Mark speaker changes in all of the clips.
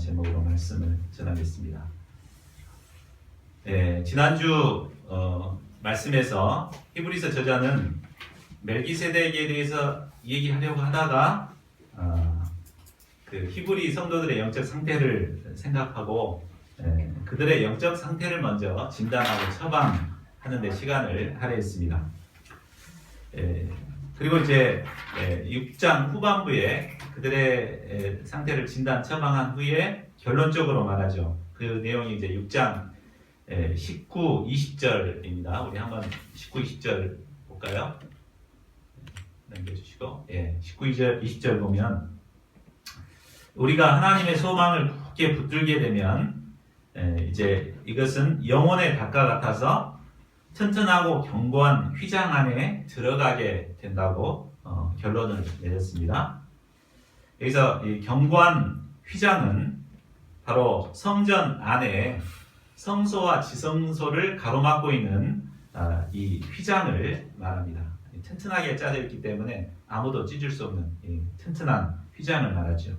Speaker 1: 제목으로 말씀을 전하겠습니다. 지난주 말씀에서 히브리서 저자는 멜기세덱에 대해서 얘기하려고 하다가 그 히브리 성도들의 영적 상태를 생각하고 그들의 영적 상태를 먼저 진단하고 처방하는 데 시간을 할애했습니다. 그리고 이제 6장 후반부에 그들의 상태를 진단 처방한 후에 결론적으로 말하죠. 그 내용이 이제 6장 19, 20절입니다. 우리 한번 19, 20절 볼까요? 넘겨주시고 19, 20절 보면 우리가 하나님의 소망을 굳게 붙들게 되면 이제 이것은 영혼의 닭과 같아서 튼튼하고 견고한 휘장 안에 들어가게 된다고 결론을 내렸습니다. 여기서 이 견고한 휘장은 바로 성전 안에 성소와 지성소를 가로막고 있는 이 휘장을 말합니다. 튼튼하게 짜져 있기 때문에 아무도 찢을 수 없는 이 튼튼한 휘장을 말하죠.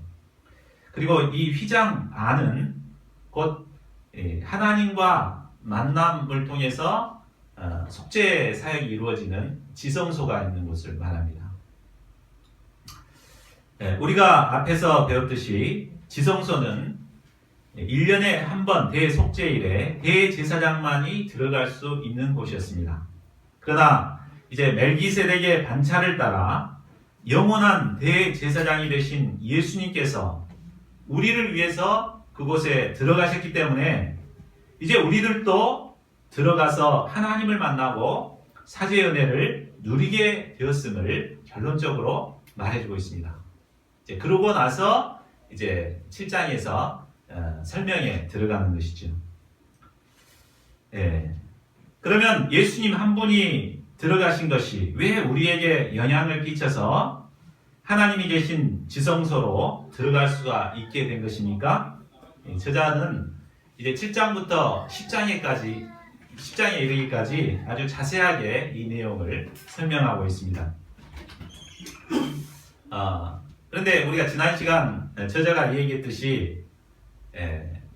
Speaker 1: 그리고 이 휘장 안은 곧 하나님과 만남을 통해서 속죄 사역이 이루어지는 지성소가 있는 곳을 말합니다. 우리가 앞에서 배웠듯이 지성소는 1년에 한 번 대속죄일에 대제사장만이 들어갈 수 있는 곳이었습니다. 그러나 이제 멜기세덱의 반차를 따라 영원한 대제사장이 되신 예수님께서 우리를 위해서 그곳에 들어가셨기 때문에 이제 우리들도 들어가서 하나님을 만나고 사죄의 은혜를 누리게 되었음을 결론적으로 말해주고 있습니다. 이제 그러고 나서 이제 7장에서 설명에 들어가는 것이죠. 그러면 예수님 한 분이 들어가신 것이 왜 우리에게 영향을 끼쳐서 하나님이 계신 지성소로 들어갈 수가 있게 된 것입니까? 저자는 이제 7장부터 10장에 이르기까지 아주 자세하게 이 내용을 설명하고 있습니다. 그런데 우리가 지난 시간 저자가 얘기했듯이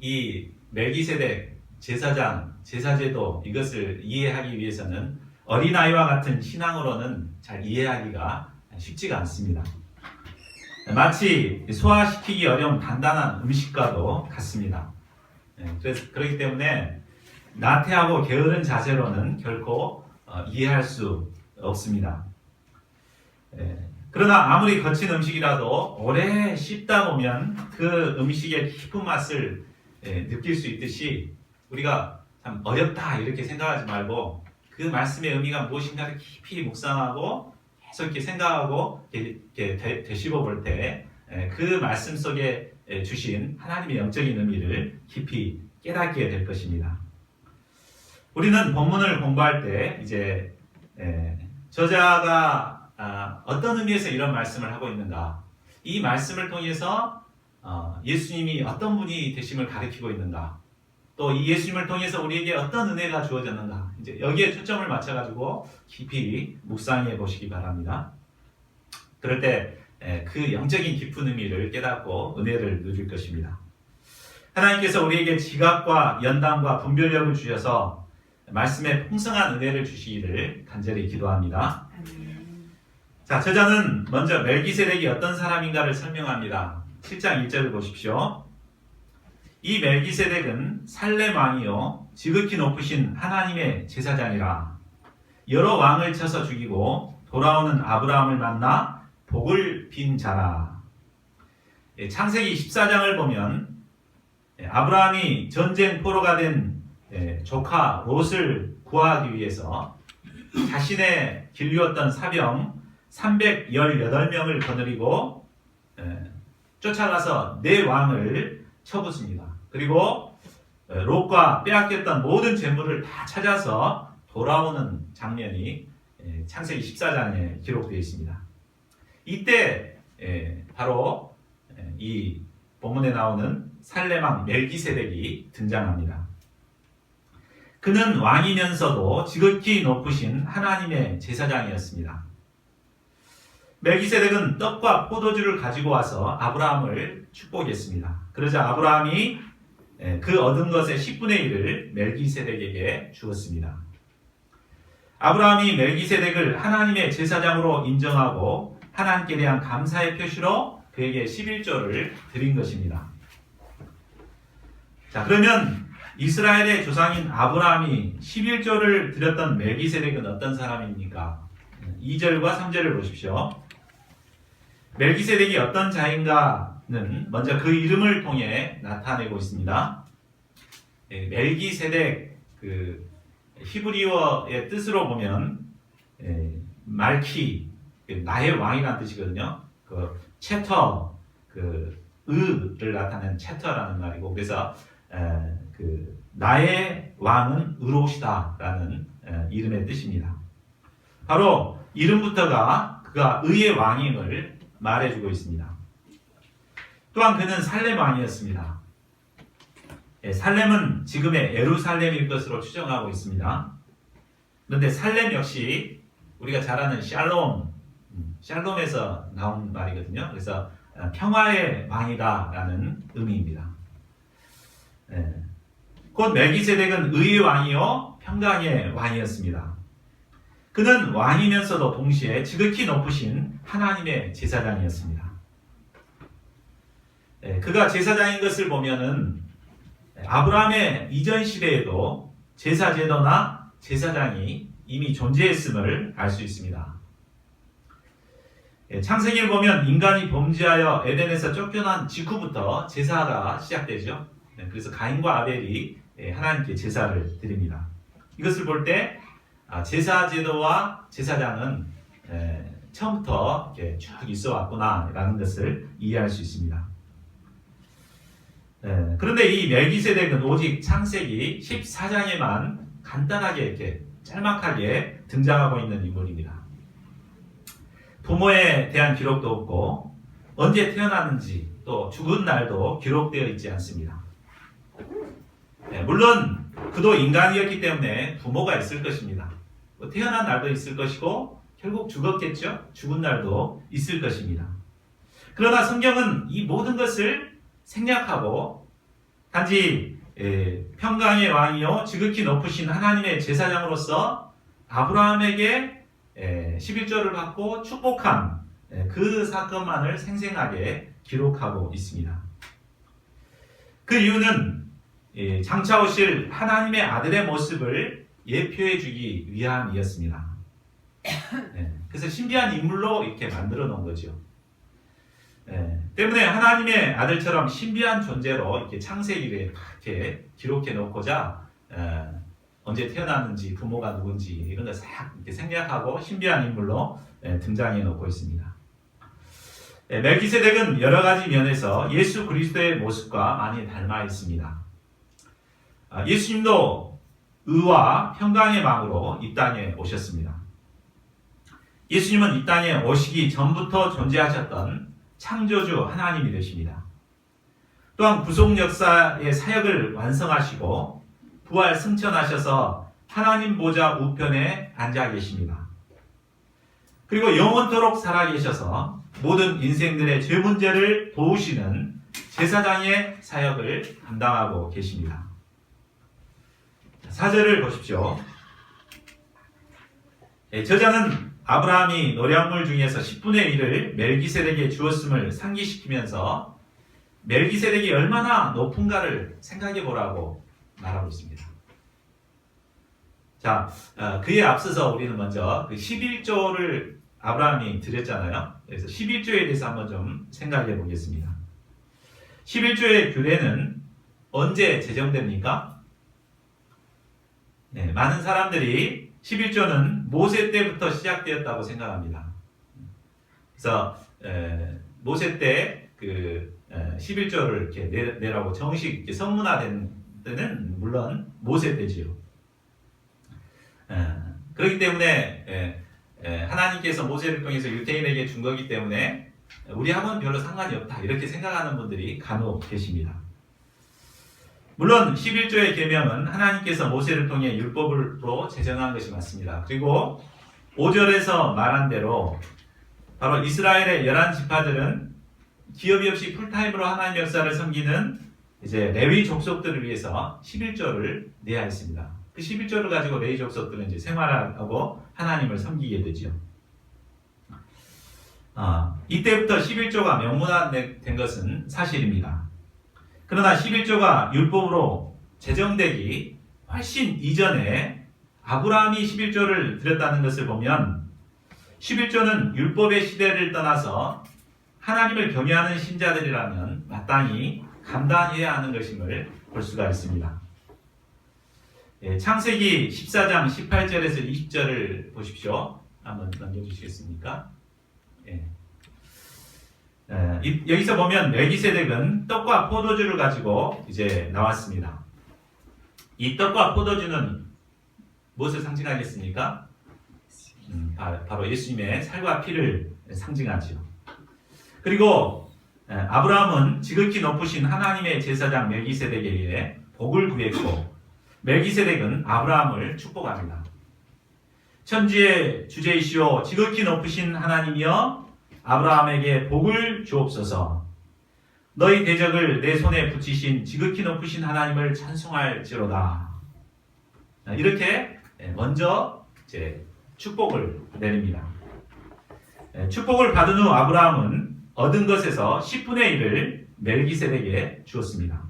Speaker 1: 이 멜기세덱 제사장, 제사제도 이것을 이해하기 위해서는 어린아이와 같은 신앙으로는 잘 이해하기가 쉽지가 않습니다. 마치 소화시키기 어려운 단단한 음식과도 같습니다. 그렇기 때문에 나태하고 게으른 자세로는 결코 이해할 수 없습니다. 그러나 아무리 거친 음식이라도 오래 씹다 보면 그 음식의 깊은 맛을 느낄 수 있듯이 우리가 참 어렵다 이렇게 생각하지 말고 그 말씀의 의미가 무엇인가를 깊이 묵상하고 계속 이렇게 생각하고 이렇게 되씹어 볼 때 그 말씀 속에 주신 하나님의 영적인 의미를 깊이 깨닫게 될 것입니다. 우리는 본문을 공부할 때 이제 저자가 어떤 의미에서 이런 말씀을 하고 있는가, 이 말씀을 통해서 예수님이 어떤 분이 되심을 가리키고 있는가, 또 이 예수님을 통해서 우리에게 어떤 은혜가 주어졌는가, 이제 여기에 초점을 맞춰가지고 깊이 묵상해 보시기 바랍니다. 그럴 때 그 영적인 깊은 의미를 깨닫고 은혜를 누릴 것입니다. 하나님께서 우리에게 지각과 연단과 분별력을 주셔서 말씀에 풍성한 은혜를 주시기를 간절히 기도합니다. 자, 저자는 먼저 멜기세덱이 어떤 사람인가를 설명합니다. 7장 1절을 보십시오. 이 멜기세덱은 살렘 왕이요 지극히 높으신 하나님의 제사장이라. 여러 왕을 쳐서 죽이고 돌아오는 아브라함을 만나 복을 빈 자라. 창세기 14장을 보면 아브라함이 전쟁 포로가 된 조카 롯을 구하기 위해서 자신의 길리웠던 사병 318명을 거느리고 쫓아가서 네 왕을 쳐붓습니다. 그리고 롯과 빼앗겼던 모든 재물을 다 찾아서 돌아오는 장면이 창세기 14장에 기록되어 있습니다. 이때 바로 이 본문에 나오는 살렘왕 멜기세덱이 등장합니다. 그는 왕이면서도 지극히 높으신 하나님의 제사장이었습니다. 멜기세덱은 떡과 포도주를 가지고 와서 아브라함을 축복했습니다. 그러자 아브라함이 그 얻은 것의 10분의 1을 멜기세덱에게 주었습니다. 아브라함이 멜기세덱을 하나님의 제사장으로 인정하고 하나님께 대한 감사의 표시로 그에게 11조를 드린 것입니다. 자, 그러면 이스라엘의 조상인 아브라함이 11조를 드렸던 멜기세덱은 어떤 사람입니까? 2절과 3절을 보십시오. 멜기세덱이 어떤 자인가는 먼저 그 이름을 통해 나타내고 있습니다. 멜기세덱, 그 히브리어의 뜻으로 보면 말키, 나의 왕이라는 뜻이거든요. 그 채터, 그 의를 나타내는 채터라는 말이고, 그래서 그 나의 왕은 의로우시다라는 이름의 뜻입니다. 바로 이름부터가 그가 의의 왕임을 말해주고 있습니다. 또한 그는 살렘 왕이었습니다. 살렘은 지금의 예루살렘일 것으로 추정하고 있습니다. 그런데 살렘 역시 우리가 잘 아는 샬롬에서 나온 말이거든요. 그래서 평화의 왕이다라는 의미입니다. 곧 멜기세덱은 의의 왕이요 평강의 왕이었습니다. 그는 왕이면서도 동시에 지극히 높으신 하나님의 제사장이었습니다. 그가 제사장인 것을 보면은 아브라함의 이전 시대에도 제사 제도나 제사장이 이미 존재했음을 알 수 있습니다. 창세기를 보면 인간이 범죄하여 에덴에서 쫓겨난 직후부터 제사가 시작되죠. 그래서 가인과 아벨이 하나님께 제사를 드립니다. 이것을 볼 때 제사 제도와 제사장은 처음부터 이렇게 쭉 있어 왔구나라는 것을 이해할 수 있습니다. 그런데 이 멜기세덱은 오직 창세기 14장에만 간단하게 이렇게 짤막하게 등장하고 있는 인물입니다. 부모에 대한 기록도 없고 언제 태어났는지 또 죽은 날도 기록되어 있지 않습니다. 물론 그도 인간이었기 때문에 부모가 있을 것입니다. 태어난 날도 있을 것이고 결국 죽었겠죠. 죽은 날도 있을 것입니다. 그러나 성경은 이 모든 것을 생략하고 단지 평강의 왕이요 지극히 높으신 하나님의 제사장으로서 아브라함에게 11조를 받고 축복한 그 사건만을 생생하게 기록하고 있습니다. 그 이유는 장차 오실 하나님의 아들의 모습을 예표해 주기 위함이었습니다. 그래서 신비한 인물로 이렇게 만들어 놓은 거죠. 때문에 하나님의 아들처럼 신비한 존재로 이렇게 창세기를 이렇게 기록해 놓고자 언제 태어났는지 부모가 누군지 이런 걸 싹 이렇게 생략하고 신비한 인물로 등장해 놓고 있습니다. 멜기세덱은 여러 가지 면에서 예수 그리스도의 모습과 많이 닮아 있습니다. 예수님도 의와 평강의 왕으로 이 땅에 오셨습니다. 예수님은 이 땅에 오시기 전부터 존재하셨던 창조주 하나님이 되십니다. 또한 구속 역사의 사역을 완성하시고 부활 승천하셔서 하나님 보좌 우편에 앉아 계십니다. 그리고 영원토록 살아계셔서 모든 인생들의 죄 문제를 도우시는 제사장의 사역을 감당하고 계십니다. 4절을 보십시오. 저자는 아브라함이 노량물 중에서 10분의 1을 멜기세덱에게 주었음을 상기시키면서 멜기세덱이 얼마나 높은가를 생각해 보라고 말하고 있습니다. 자, 그에 앞서서 우리는 먼저 그 11조를 아브라함이 드렸잖아요. 그래서 11조에 대해서 한번 좀 생각해 보겠습니다. 11조의 규례는 언제 제정됩니까? 많은 사람들이 11조는 모세 때부터 시작되었다고 생각합니다. 그래서 모세 때 그 11조를 이렇게 내라고 정식 이렇게 성문화된 때는 물론 모세 때지요. 그렇기 때문에 하나님께서 모세를 통해서 유대인에게 준 거기 때문에 우리하고는 별로 상관이 없다 이렇게 생각하는 분들이 간혹 계십니다. 물론 11조의 계명은 하나님께서 모세를 통해 율법으로 제정한 것이 맞습니다. 그리고 5절에서 말한 대로 바로 이스라엘의 11지파들은 기업이 없이 풀타임으로 하나님의 역사를 섬기는 이제 레위 족속들을 위해서 11조를 내야 했습니다. 그 11조를 가지고 레위 족속들은 이제 생활하고 하나님을 섬기게 되죠. 이때부터 11조가 명문화된 것은 사실입니다. 그러나 11조가 율법으로 제정되기 훨씬 이전에 아브라함이 11조를 드렸다는 것을 보면 11조는 율법의 시대를 떠나서 하나님을 경외하는 신자들이라면 마땅히 감당해야 하는 것임을 볼 수가 있습니다. 창세기 14장 18절에서 20절을 보십시오. 한번 넘겨주시겠습니까? 여기서 보면 멜기세덱은 떡과 포도주를 가지고 이제 나왔습니다. 이 떡과 포도주는 무엇을 상징하겠습니까? 바로 예수님의 살과 피를 상징하지요. 그리고 아브라함은 지극히 높으신 하나님의 제사장 멜기세덱에게 복을 구했고 멜기세덱은 아브라함을 축복합니다. 천지의 주제이시오 지극히 높으신 하나님이여 아브라함에게 복을 주옵소서. 너희 대적을 내 손에 붙이신 지극히 높으신 하나님을 찬송할지로다. 이렇게 먼저 이제 축복을 내립니다. 축복을 받은 후 아브라함은 얻은 것에서 10분의 1을 멜기세덱에게 주었습니다.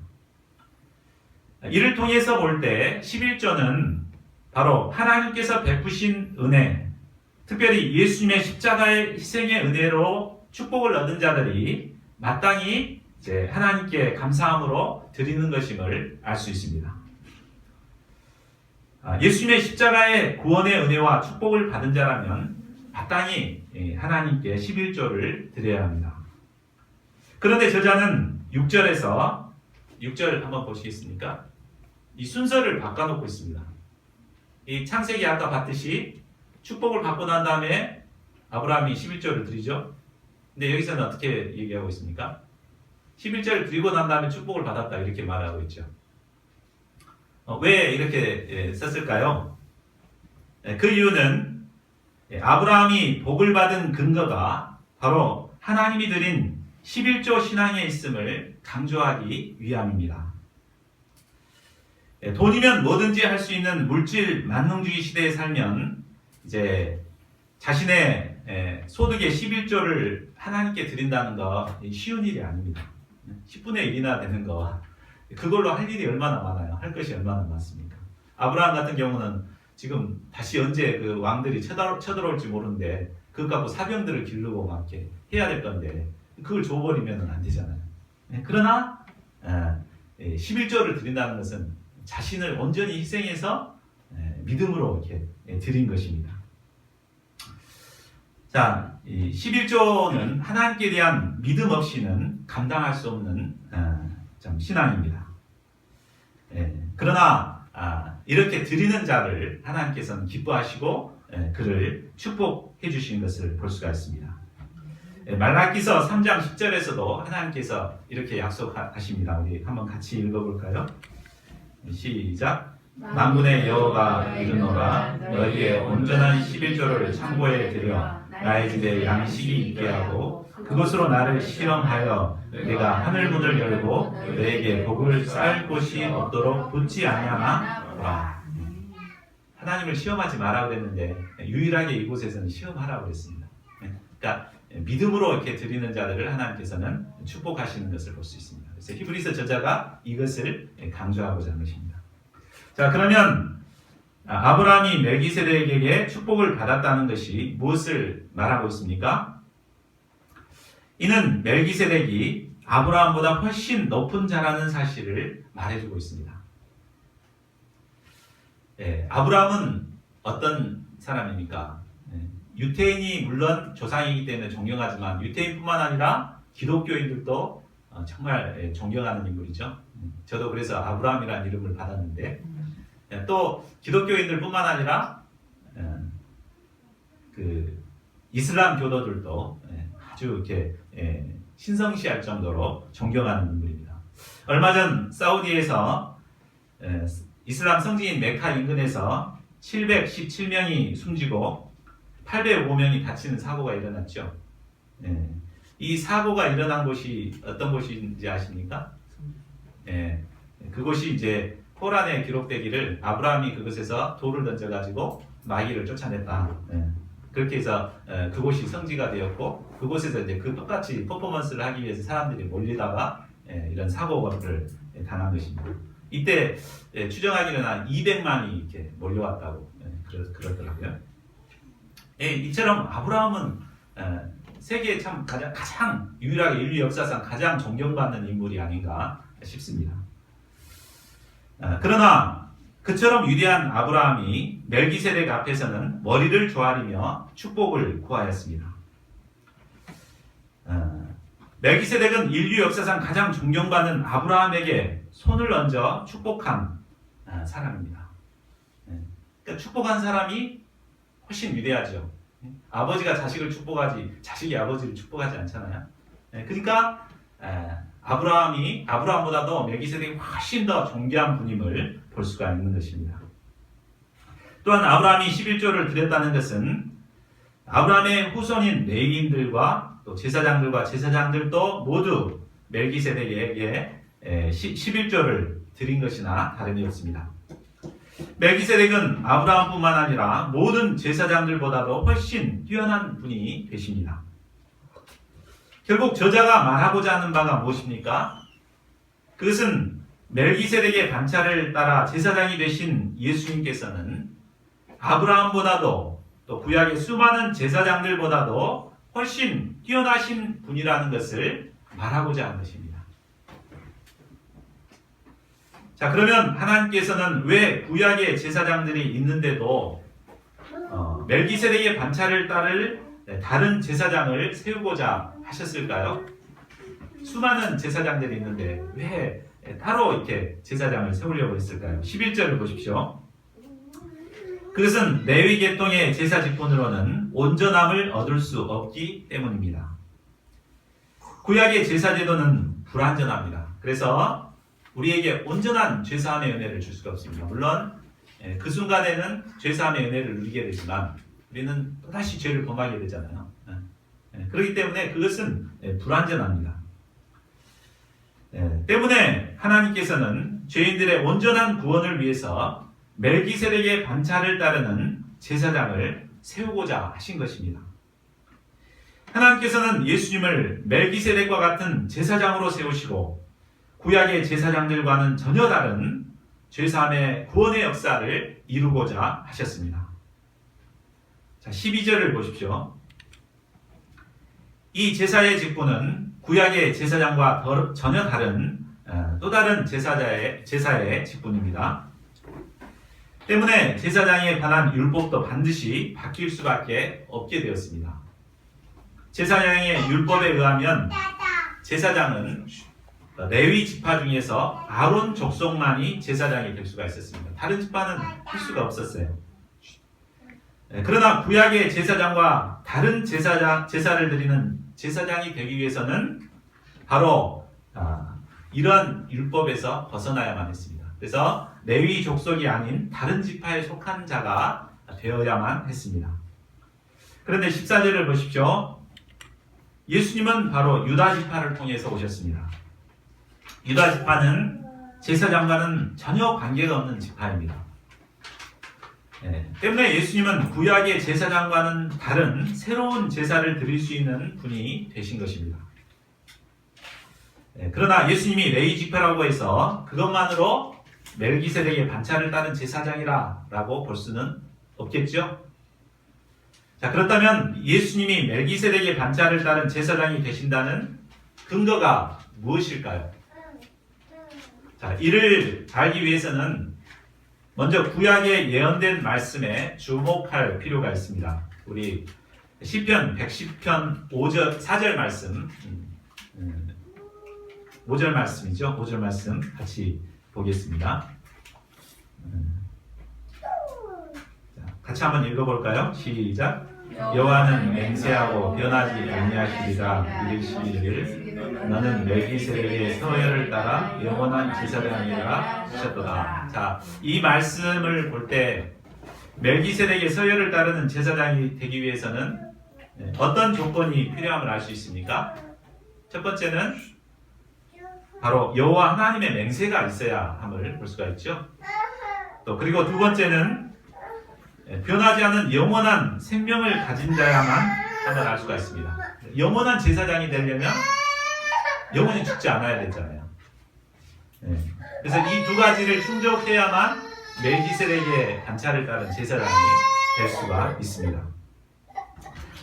Speaker 1: 이를 통해서 볼 때 11조는 바로 하나님께서 베푸신 은혜, 특별히 예수님의 십자가의 희생의 은혜로 축복을 얻은 자들이 마땅히 이제 하나님께 감사함으로 드리는 것임을 알 수 있습니다. 예수님의 십자가의 구원의 은혜와 축복을 받은 자라면 마땅히 하나님께 11조를 드려야 합니다. 그런데 저자는 6절 한번 보시겠습니까? 이 순서를 바꿔놓고 있습니다. 이 창세기 아까 봤듯이 축복을 받고 난 다음에 아브라함이 11조를 드리죠. 근데 여기서는 어떻게 얘기하고 있습니까? 11조를 드리고 난 다음에 축복을 받았다 이렇게 말하고 있죠. 왜 이렇게 썼을까요? 그 이유는 아브라함이 복을 받은 근거가 바로 하나님이 드린 11조 신앙에 있음을 강조하기 위함입니다. 돈이면 뭐든지 할 수 있는 물질 만능주의 시대에 살면 이제 자신의 소득의 11조를 하나님께 드린다는 거 쉬운 일이 아닙니다. 10분의 1이나 되는 거 그걸로 할 일이 얼마나 많아요. 할 것이 얼마나 많습니까? 아브라함 같은 경우는 지금 다시 언제 그 왕들이 쳐들어올지 모르는데 그것 갖고 사병들을 기르고 막 이렇게 해야 될 건데 그걸 줘버리면 안 되잖아요. 그러나 11조를 드린다는 것은 자신을 온전히 희생해서 믿음으로 이렇게 드린 것입니다. 자, 11조는 하나님께 대한 믿음 없이는 감당할 수 없는 신앙입니다. 그러나 이렇게 드리는 자를 하나님께서는 기뻐하시고 그를 축복해 주신 것을 볼 수가 있습니다. 말라기서 3장 10절에서도 하나님께서 이렇게 약속하십니다. 우리 한번 같이 읽어볼까요? 시작. 만군의 여호와가 이르노라 너희의 온전한 11조를 창고에 들여 나의 집에 양식이 있게 하고 그것으로 나를 시험하여 내가 하늘 문을 열고 너에게 복을 쌓을 곳이 없도록 붙지 아니하나. 하나님을 시험하지 마라 그랬는데 유일하게 이곳에서는 시험하라고 그랬습니다. 그러니까 믿음으로 이렇게 드리는 자들을 하나님께서는 축복하시는 것을 볼 수 있습니다. 그래서 히브리서 저자가 이것을 강조하고자 하는 것입니다. 자, 그러면 아브라함이 멜기세덱에게 축복을 받았다는 것이 무엇을 말하고 있습니까? 이는 멜기세덱이 아브라함보다 훨씬 높은 자라는 사실을 말해주고 있습니다. 아브라함은 어떤 사람입니까? 유태인이 물론 조상이기 때문에 존경하지만 유태인뿐만 아니라 기독교인들도 정말 존경하는 인물이죠. 저도 그래서 아브라함이라는 이름을 받았는데 또 기독교인들뿐만 아니라 그 이슬람 교도들도 아주 이렇게 신성시할 정도로 존경하는 인물입니다. 얼마 전 사우디에서 이슬람 성지인 메카 인근에서 717명이 숨지고 805명이 다치는 사고가 일어났죠. 예. 이 사고가 일어난 곳이 어떤 곳인지 아십니까? 예. 그곳이 이제 코란에 기록되기를 아브라함이 그곳에서 돌을 던져가지고 마귀를 쫓아냈다. 예. 그렇게 해서 그곳이 성지가 되었고 그곳에서 이제 그 똑같이 퍼포먼스를 하기 위해서 사람들이 몰리다가 이런 사고를 당한 것입니다. 이때 추정하기는 한 200만이 이렇게 몰려왔다고 그러더라고요. 이처럼 아브라함은 세계에 참 가장 유일하게 인류 역사상 가장 존경받는 인물이 아닌가 싶습니다. 그러나 그처럼 위대한 아브라함이 멜기세덱 앞에서는 머리를 조아리며 축복을 구하였습니다. 멜기세덱은 인류 역사상 가장 존경받는 아브라함에게 손을 얹어 축복한 사람입니다. 그러니까 축복한 사람이 훨씬 위대하죠. 아버지가 자식을 축복하지 자식이 아버지를 축복하지 않잖아요. 그러니까 아브라함보다도 멜기세덱이 훨씬 더 존귀한 분임을 볼 수가 있는 것입니다. 또한 아브라함이 11조를 드렸다는 것은 아브라함의 후손인 레위인들과 또 제사장들과 제사장들도 모두 멜기세덱에게 11조를 드린 것이나 다름이 없습니다. 멜기세덱은 아브라함뿐만 아니라 모든 제사장들보다도 훨씬 뛰어난 분이 되십니다. 결국 저자가 말하고자 하는 바가 무엇입니까? 그것은 멜기세덱의 반차를 따라 제사장이 되신 예수님께서는 아브라함보다도 또 구약의 수많은 제사장들보다도 훨씬 뛰어나신 분이라는 것을 말하고자 하는 것입니다. 자, 그러면 하나님께서는 왜 구약의 제사장들이 있는데도 멜기세덱의 반차를 따를 다른 제사장을 세우고자 하셨을까요? 수많은 제사장들이 있는데 왜 따로 이렇게 제사장을 세우려고 했을까요? 11절을 보십시오. 그것은 레위 계통의 제사 직분으로는 온전함을 얻을 수 없기 때문입니다. 구약의 제사 제도는 불완전합니다. 그래서 우리에게 온전한 죄사함의 은혜를 줄 수가 없습니다. 물론 그 순간에는 죄사함의 은혜를 누리게 되지만 우리는 또다시 죄를 범하게 되잖아요. 그렇기 때문에 그것은 불완전합니다. 때문에 하나님께서는 죄인들의 온전한 구원을 위해서 멜기세덱의 반차를 따르는 제사장을 세우고자 하신 것입니다. 하나님께서는 예수님을 멜기세덱과 같은 제사장으로 세우시고 구약의 제사장들과는 전혀 다른 죄사함의 구원의 역사를 이루고자 하셨습니다. 자, 12절을 보십시오. 이 제사의 직분은 구약의 제사장과 전혀 다른 또 다른 제사의 직분입니다. 때문에 제사장에 관한 율법도 반드시 바뀔 수밖에 없게 되었습니다. 제사장의 율법에 의하면 제사장은 레위 지파 중에서 아론 족속만이 제사장이 될 수가 있었습니다. 다른 지파는 할 수가 없었어요. 그러나 구약의 제사장과 다른 제사를 드리는 제사장이 되기 위해서는 바로 이런 율법에서 벗어나야만 했습니다. 그래서 레위 족속이 아닌 다른 지파에 속한 자가 되어야만 했습니다. 그런데 14절을 보십시오. 예수님은 바로 유다 지파를 통해서 오셨습니다. 유다 지파는 제사장과는 전혀 관계가 없는 지파입니다. 때문에 예수님은 구약의 제사장과는 다른 새로운 제사를 드릴 수 있는 분이 되신 것입니다. 그러나 예수님이 레위 지파라고 해서 그것만으로 멜기세덱의 반차를 따른 제사장이라고 볼 수는 없겠죠? 자, 그렇다면 예수님이 멜기세덱의 반차를 따른 제사장이 되신다는 근거가 무엇일까요? 자, 이를 알기 위해서는 먼저 구약에 예언된 말씀에 주목할 필요가 있습니다. 우리 시편 110편 4절 말씀 5절 말씀이죠. 5절 말씀 같이 보겠습니다. 같이 한번 읽어볼까요? 시작. 여호와는 맹세하고 변하지 아니하시리라 이르시기를 너는 멜기세덱의 서열을 따라 영원한 제사장이라 하셨도다. 자, 이 말씀을 볼 때 멜기세덱의 서열을 따르는 제사장이 되기 위해서는 어떤 조건이 필요함을 알 수 있습니까? 첫 번째는 바로 여호와 하나님의 맹세가 있어야 함을 볼 수가 있죠. 또 그리고 두 번째는 변하지 않은 영원한 생명을 가진 자야만 함을 알 수가 있습니다. 영원한 제사장이 되려면 영원히 죽지 않아야 되잖아요. 그래서 이 두 가지를 충족해야만 멜기세덱의 반차를 따른 제사장이 될 수가 있습니다.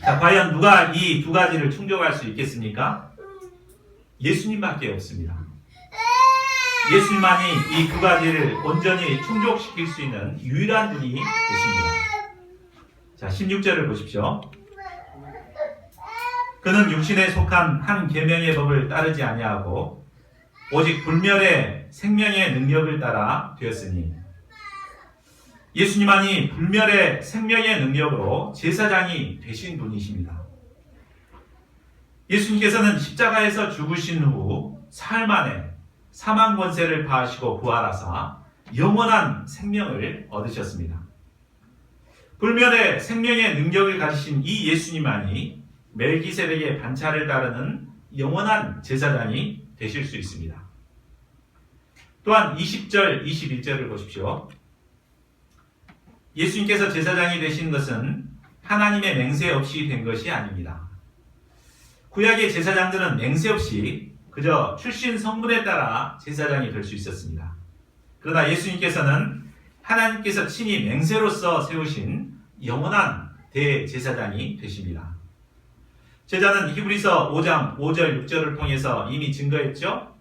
Speaker 1: 자, 과연 누가 이 두 가지를 충족할 수 있겠습니까? 예수님밖에 없습니다. 예수님만이 이 두 가지를 온전히 충족시킬 수 있는 유일한 분이 되십니다. 자, 16절을 보십시오. 그는 육신에 속한 한 계명의 법을 따르지 아니하고 오직 불멸의 생명의 능력을 따라 되었으니, 예수님만이 불멸의 생명의 능력으로 제사장이 되신 분이십니다. 예수님께서는 십자가에서 죽으신 후 사흘 만에 사망 권세를 파하시고 부활하사 영원한 생명을 얻으셨습니다. 불멸의 생명의 능력을 가지신 이 예수님만이 멜기세덱의 반차를 따르는 영원한 제사장이 되실 수 있습니다. 또한 20절, 21절을 보십시오. 예수님께서 제사장이 되신 것은 하나님의 맹세 없이 된 것이 아닙니다. 구약의 제사장들은 맹세 없이 그저 출신 성분에 따라 제사장이 될 수 있었습니다. 그러나 예수님께서는 하나님께서 친히 맹세로서 세우신 영원한 대제사장이 되십니다. 제자는 히브리서 5장 5절 6절을 통해서 이미 증거했죠.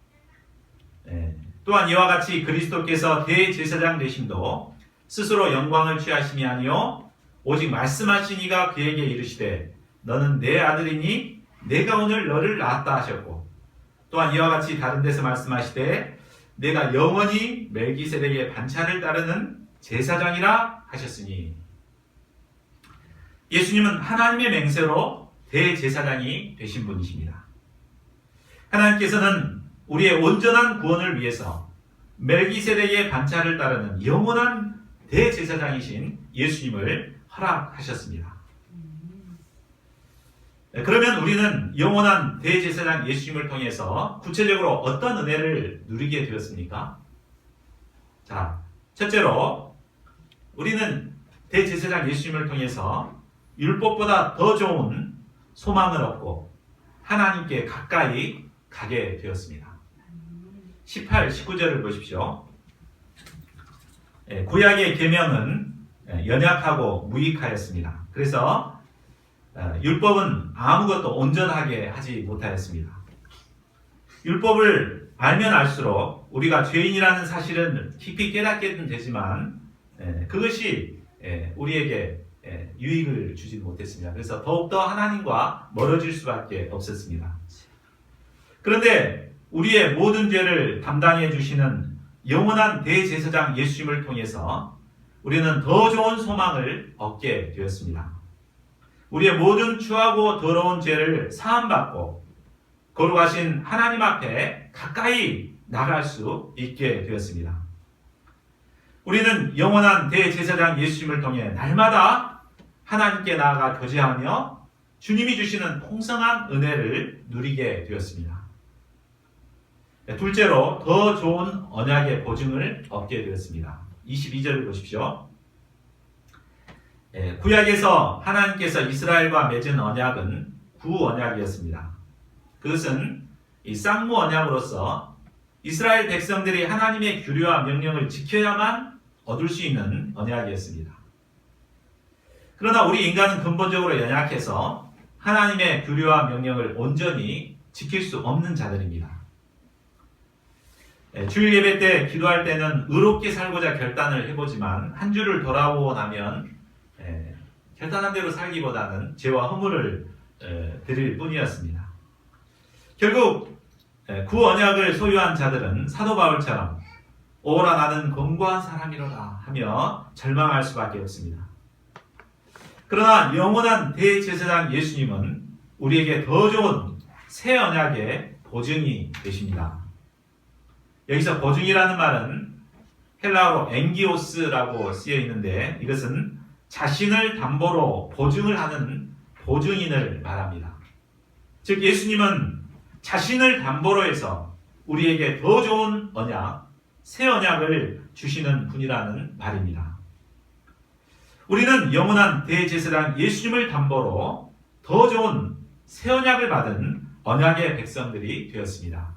Speaker 1: 또한 이와 같이 그리스도께서 대제사장 되심도 스스로 영광을 취하심이 아니요 오직 말씀하신 이가 그에게 이르시되 너는 내 아들이니 내가 오늘 너를 낳았다 하셨고, 또한 이와 같이 다른 데서 말씀하시되 내가 영원히 멜기세덱의 반차를 따르는 제사장이라 하셨으니, 예수님은 하나님의 맹세로 대제사장이 되신 분이십니다. 하나님께서는 우리의 온전한 구원을 위해서 멜기세덱의 반차를 따르는 영원한 대제사장이신 예수님을 허락하셨습니다. 그러면 우리는 영원한 대제사장 예수님을 통해서 구체적으로 어떤 은혜를 누리게 되었습니까? 자, 첫째로 우리는 대제사장 예수님을 통해서 율법보다 더 좋은 소망을 얻고 하나님께 가까이 가게 되었습니다. 18, 19절을 보십시오. 구약의 계명은 연약하고 무익하였습니다. 그래서 율법은 아무것도 온전하게 하지 못하였습니다. 율법을 알면 알수록 우리가 죄인이라는 사실은 깊이 깨닫게는 되지만 그것이 우리에게 유익을 주지 못했습니다. 그래서 더욱더 하나님과 멀어질 수밖에 없었습니다. 그런데 우리의 모든 죄를 담당해 주시는 영원한 대제사장 예수님을 통해서 우리는 더 좋은 소망을 얻게 되었습니다. 우리의 모든 추하고 더러운 죄를 사함받고 거룩하신 하나님 앞에 가까이 나갈 수 있게 되었습니다. 우리는 영원한 대제사장 예수님을 통해 날마다 하나님께 나아가 교제하며 주님이 주시는 풍성한 은혜를 누리게 되었습니다. 둘째로 더 좋은 언약의 보증을 얻게 되었습니다. 22절을 보십시오. 구약에서 하나님께서 이스라엘과 맺은 언약은 구언약이었습니다. 그것은 이 쌍무 언약으로서 이스라엘 백성들이 하나님의 규례와 명령을 지켜야만 얻을 수 있는 언약이었습니다. 그러나 우리 인간은 근본적으로 연약해서 하나님의 규례와 명령을 온전히 지킬 수 없는 자들입니다. 주일 예배 때 기도할 때는 의롭게 살고자 결단을 해보지만 한 주를 돌아오고 나면 결단한 대로 살기보다는 죄와 허물을 드릴 뿐이었습니다. 결국 구언약을 소유한 자들은 사도 바울처럼 오라 나는 권고한 사람이로다 하며 절망할 수밖에 없습니다. 그러나 영원한 대제사장 예수님은 우리에게 더 좋은 새 언약의 보증이 되십니다. 여기서 보증이라는 말은 헬라어로 엥기오스라고 쓰여 있는데 이것은 자신을 담보로 보증을 하는 보증인을 말합니다. 즉 예수님은 자신을 담보로 해서 우리에게 더 좋은 언약, 새 언약을 주시는 분이라는 말입니다. 우리는 영원한 대제사장 예수님을 담보로 더 좋은 새 언약을 받은 언약의 백성들이 되었습니다.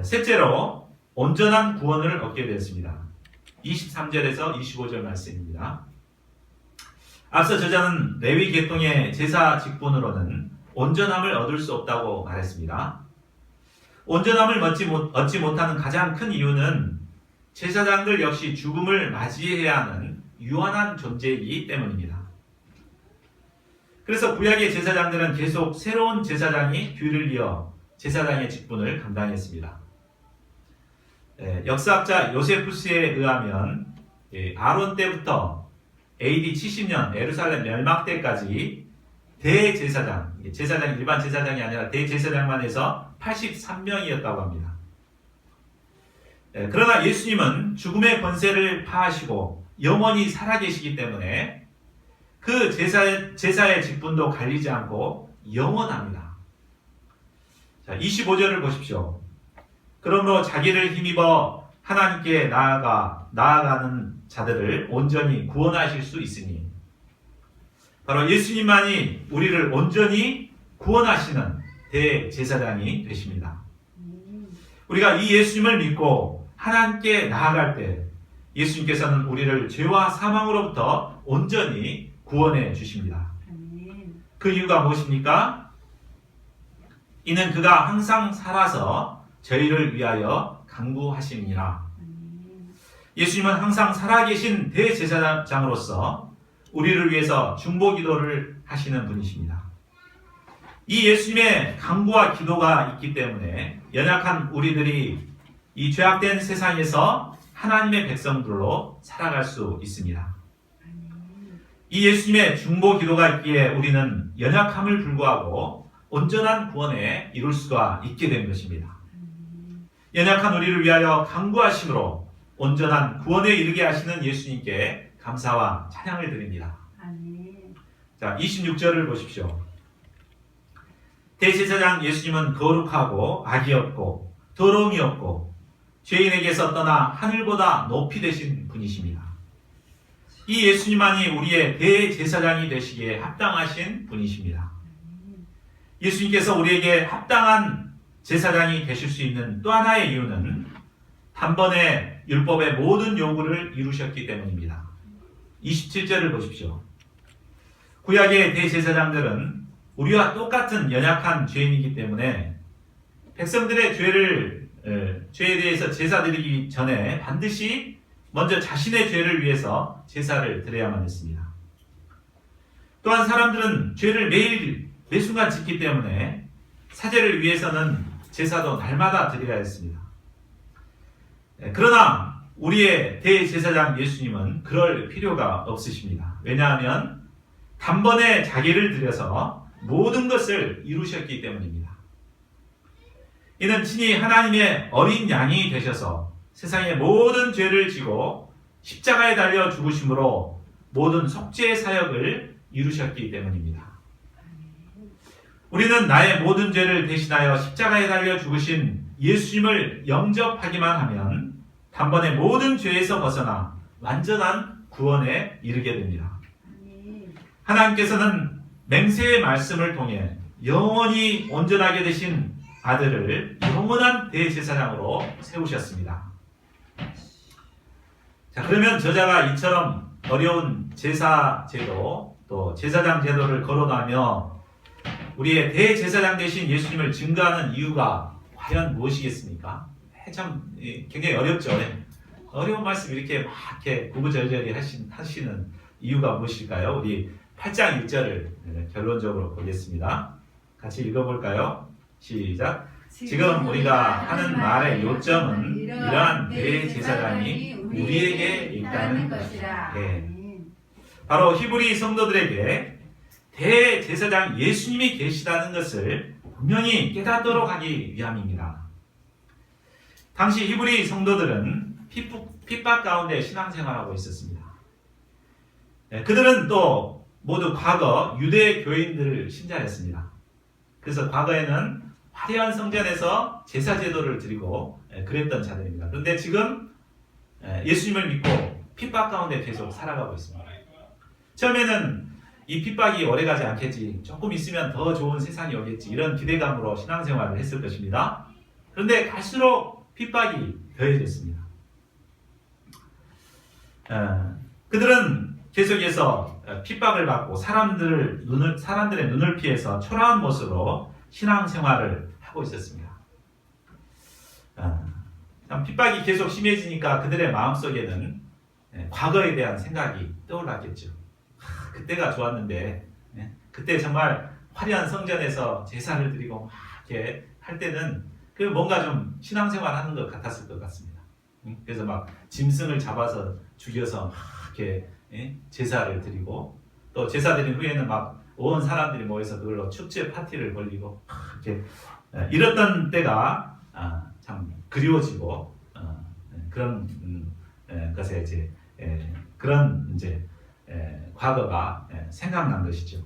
Speaker 1: 셋째로 온전한 구원을 얻게 되었습니다. 23절에서 25절 말씀입니다. 앞서 저자는 레위 계통의 제사 직분으로는 온전함을 얻을 수 없다고 말했습니다. 온전함을 얻지 못하는 가장 큰 이유는 제사장들 역시 죽음을 맞이해야 하는 유한한 존재이기 때문입니다. 그래서 구약의 제사장들은 계속 새로운 제사장이 뒤를 이어 제사장의 직분을 감당했습니다. 역사학자 요세푸스에 의하면 아론 때부터 AD 70년 예루살렘 멸망 때까지 대제사장, 제사장 일반 제사장이 아니라 대제사장만 해서 83명이었다고 합니다. 그러나 예수님은 죽음의 권세를 파하시고 영원히 살아계시기 때문에 그 제사의 직분도 갈리지 않고 영원합니다. 자, 25절을 보십시오. 그러므로 자기를 힘입어 하나님께 나아가는 자들을 온전히 구원하실 수 있으니, 바로 예수님만이 우리를 온전히 구원하시는 대제사장이 되십니다. 우리가 이 예수님을 믿고 하나님께 나아갈 때 예수님께서는 우리를 죄와 사망으로부터 온전히 구원해 주십니다. 그 이유가 무엇입니까? 이는 그가 항상 살아서 저희를 위하여 간구하심이라. 예수님은 항상 살아계신 대제사장으로서 우리를 위해서 중보기도를 하시는 분이십니다. 이 예수님의 간구와 기도가 있기 때문에 연약한 우리들이 이 죄악된 세상에서 하나님의 백성들로 살아갈 수 있습니다. 이 예수님의 중보기도가 있기에 우리는 연약함을 불구하고 온전한 구원에 이룰 수가 있게 된 것입니다. 연약한 우리를 위하여 간구하심으로 온전한 구원에 이르게 하시는 예수님께 감사와 찬양을 드립니다. 자, 26절을 보십시오. 대제사장 예수님은 거룩하고 악이 없고 더러움이 없고 죄인에게서 떠나 하늘보다 높이 되신 분이십니다. 이 예수님만이 우리의 대제사장이 되시기에 합당하신 분이십니다. 예수님께서 우리에게 합당한 제사장이 되실 수 있는 또 하나의 이유는 단번에 율법의 모든 요구를 이루셨기 때문입니다. 27절을 보십시오. 구약의 대제사장들은 우리와 똑같은 연약한 죄인이기 때문에 백성들의 죄에 대해서 제사 드리기 전에 반드시 먼저 자신의 죄를 위해서 제사를 드려야만 했습니다. 또한 사람들은 죄를 매 순간 짓기 때문에 사죄를 위해서는 제사도 날마다 드려야 했습니다. 그러나 우리의 대제사장 예수님은 그럴 필요가 없으십니다. 왜냐하면 단번에 자기를 들여서 모든 것을 이루셨기 때문입니다. 이는 친히 하나님의 어린 양이 되셔서 세상의 모든 죄를 지고 십자가에 달려 죽으심으로 모든 속죄의 사역을 이루셨기 때문입니다. 우리는 나의 모든 죄를 대신하여 십자가에 달려 죽으신 예수님을 영접하기만 하면 단번에 모든 죄에서 벗어나 완전한 구원에 이르게 됩니다. 하나님께서는 맹세의 말씀을 통해 영원히 온전하게 되신 아들을 영원한 대제사장으로 세우셨습니다. 자, 그러면 저자가 이처럼 어려운 제사 제도 또 제사장 제도를 거론하며 우리의 대제사장 되신 예수님을 증거하는 이유가 과연 무엇이겠습니까? 참 굉장히 어렵죠. 어려운 말씀 이렇게 구구절절히 하시는 이유가 무엇일까요? 우리 8장 1절을 결론적으로 보겠습니다. 같이 읽어볼까요? 시작. 지금 우리가 하는 말의 요점은 이러한 대제사장이 우리에게 있다는 것이다. 바로 히브리 성도들에게 대제사장 예수님이 계시다는 것을 분명히 깨닫도록 하기 위함입니다. 당시 히브리 성도들은 핍박 가운데 신앙생활하고 있었습니다. 그들은 또 모두 과거 유대 교인들 신자였습니다. 그래서 과거에는 화려한 성전에서 제사 제도를 드리고 그랬던 자들입니다. 그런데 지금 예수님을 믿고 핍박 가운데 계속 살아가고 있습니다. 처음에는 이 핍박이 오래가지 않겠지, 조금 있으면 더 좋은 세상이 오겠지, 이런 기대감으로 신앙생활을 했을 것입니다. 그런데 갈수록 핍박이 더해졌습니다. 그들은 계속해서 핍박을 받고 사람들의 눈을 피해서 초라한 모습으로 신앙생활을 하고 있었습니다. 핍박이 계속 심해지니까 그들의 마음속에는 과거에 대한 생각이 떠올랐겠죠. 그때가 좋았는데, 그때 정말 화려한 성전에서 제사를 드리고 막 이렇게 할 때는 그 뭔가 좀 신앙생활 하는 것 같았을 것 같습니다. 그래서 막 짐승을 잡아서 죽여서 막 이렇게 제사를 드리고, 또 제사 드린 후에는 막 온 사람들이 모여서 그걸로 축제 파티를 벌리고 이렇게 이랬던 때가 참 그리워지고, 그런 것에 이제 그런 이제 과거가 생각난 것이죠.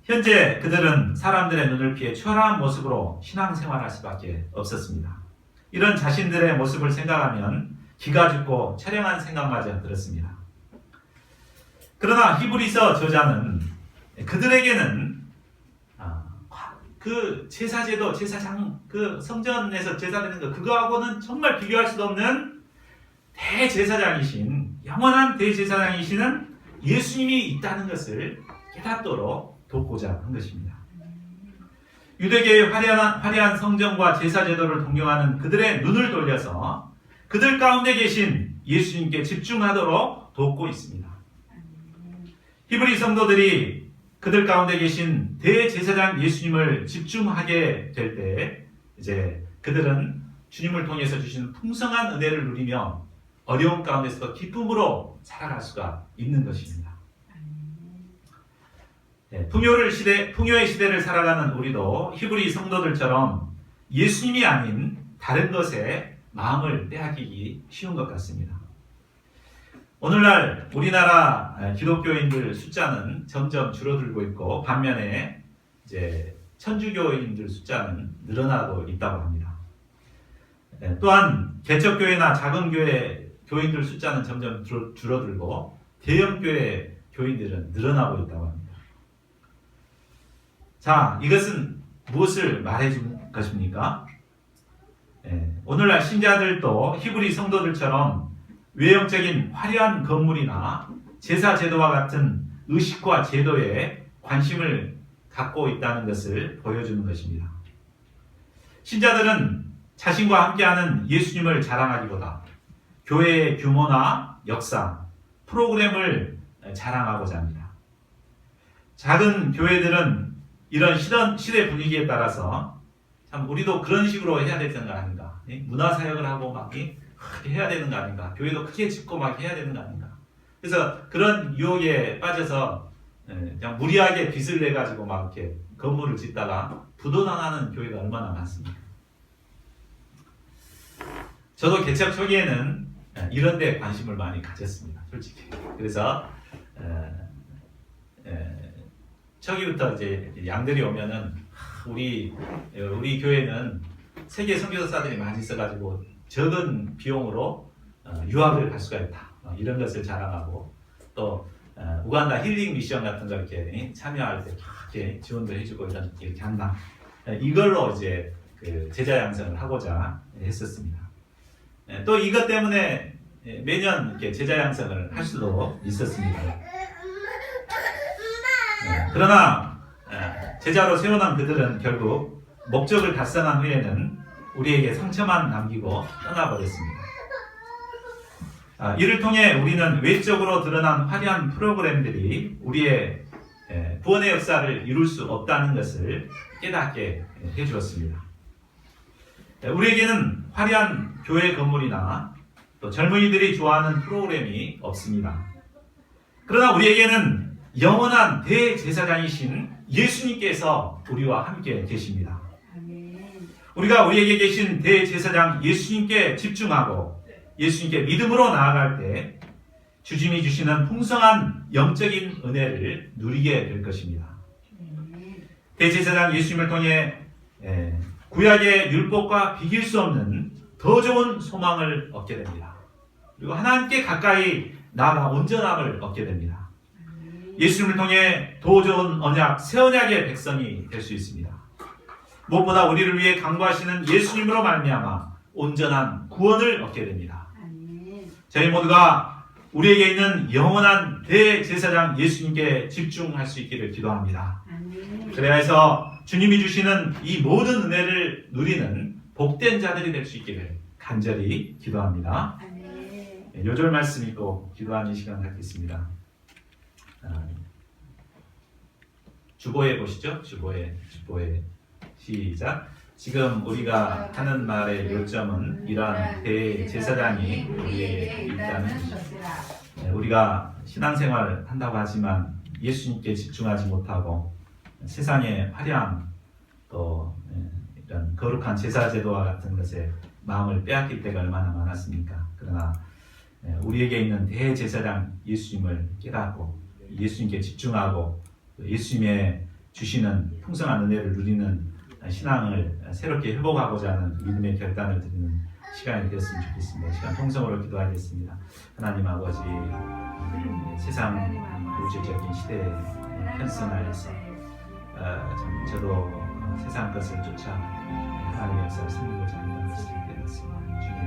Speaker 1: 현재 그들은 사람들의 눈을 피해 초라한 모습으로 신앙생활할 수밖에 없었습니다. 이런 자신들의 모습을 생각하면 기가 죽고 처량한 생각마저 들었습니다. 그러나 히브리서 저자는 그들에게는 그 제사제도, 제사장, 그 성전에서 제사드리는 거, 그거하고는 정말 비교할 수도 없는 대제사장이신, 영원한 대제사장이시는 예수님이 있다는 것을 깨닫도록 돕고자 한 것입니다. 유대계의 화려한 성전과 제사제도를 동경하는 그들의 눈을 돌려서 그들 가운데 계신 예수님께 집중하도록 돕고 있습니다. 히브리 성도들이 그들 가운데 계신 대제사장 예수님을 집중하게 될 때, 이제 그들은 주님을 통해서 주시는 풍성한 은혜를 누리며 어려움 가운데서도 기쁨으로 살아갈 수가 있는 것입니다. 풍요의 시대를 살아가는 우리도 히브리 성도들처럼 예수님이 아닌 다른 것에 마음을 빼앗기기 쉬운 것 같습니다. 오늘날 우리나라 기독교인들 숫자는 점점 줄어들고 있고, 반면에 이제 천주교인들 숫자는 늘어나고 있다고 합니다. 또한 개척교회나 작은 교회 교인들 숫자는 점점 줄어들고 대형 교회 교인들은 늘어나고 있다고 합니다. 자, 이것은 무엇을 말해준 것입니까? 오늘날 신자들도 히브리 성도들처럼 외형적인 화려한 건물이나 제사 제도와 같은 의식과 제도에 관심을 갖고 있다는 것을 보여주는 것입니다. 신자들은 자신과 함께하는 예수님을 자랑하기보다 교회의 규모나 역사, 프로그램을 자랑하고자 합니다. 작은 교회들은 이런 시대 분위기에 따라서 참 우리도 그런 식으로 해야 되는 거 아닌가, 문화사역을 하고 막 크게 해야 되는 거 아닌가, 교회도 크게 짓고 막 해야 되는 거 아닌가. 그래서 그런 유혹에 빠져서 그냥 무리하게 빚을 내 가지고 막 이렇게 건물을 짓다가 부도당하는 교회가 얼마나 많습니까? 저도 개척 초기에는 이런 데 관심을 많이 가졌습니다, 솔직히. 그래서 초기부터 이제 양들이 오면은 우리 교회는 세계 선교사들이 많이 있어가지고 적은 비용으로 유학을 갈 수가 있다, 이런 것을 자랑하고, 또 우간다 힐링 미션 같은 거 이렇게 참여할 때 이렇게 지원도 해주고 이렇게 한다. 이걸로 이제 그 제자 양성을 하고자 했었습니다. 또 이것 때문에 매년 이렇게 제자 양성을 할 수도 있었습니다. 그러나 제자로 세워난 그들은 결국 목적을 달성한 후에는 우리에게 상처만 남기고 떠나버렸습니다. 이를 통해 우리는 외적으로 드러난 화려한 프로그램들이 우리의 구원의 역사를 이룰 수 없다는 것을 깨닫게 해주었습니다. 우리에게는 화려한 교회 건물이나 또 젊은이들이 좋아하는 프로그램이 없습니다. 그러나 우리에게는 영원한 대제사장이신 예수님께서 우리와 함께 계십니다. 우리가 우리에게 계신 대제사장 예수님께 집중하고 예수님께 믿음으로 나아갈 때 주님이 주시는 풍성한 영적인 은혜를 누리게 될 것입니다. 대제사장 예수님을 통해 구약의 율법과 비길 수 없는 더 좋은 소망을 얻게 됩니다. 그리고 하나님께 가까이 나아가 온전함을 얻게 됩니다. 예수님을 통해 더 좋은 언약, 새 언약의 백성이 될 수 있습니다. 무엇보다 우리를 위해 강구하시는 예수님으로 말미암아 온전한 구원을 얻게 됩니다. 저희 모두가 우리에게 있는 영원한 대제사장 예수님께 집중할 수 있기를 기도합니다. 그래야 해서 주님이 주시는 이 모든 은혜를 누리는 복된 자들이 될 수 있기를 간절히 기도합니다. 요절 말씀 읽고 기도하는 시간 갖겠습니다. 주보에 보시죠. 주보에 시작. 지금 우리가 하는 말의 요점은 이러한 대제사장이 우리에게 있다는 것입니다. 우리가 신앙생활을 한다고 하지만 예수님께 집중하지 못하고 세상의 화려함 또 이런 거룩한 제사제도와 같은 것에 마음을 빼앗길 때가 얼마나 많았습니까? 그러나 우리에게 있는 대제사장 예수님을 깨닫고 예수님께 집중하고 예수님의 주시는 풍성한 은혜를 누리는 신앙을 새롭게 회복하고자 하는 믿음의 결단을 드리는 시간이 되었으면 좋겠습니다. 시간 통성으로 기도하겠습니다. 하나님 아버지, 세상 우주적인 시대에 편승하여서 저도 세상 것을 쫓아 하나님의 역사를 섬기고자 한다는 것을 깨닫습니다.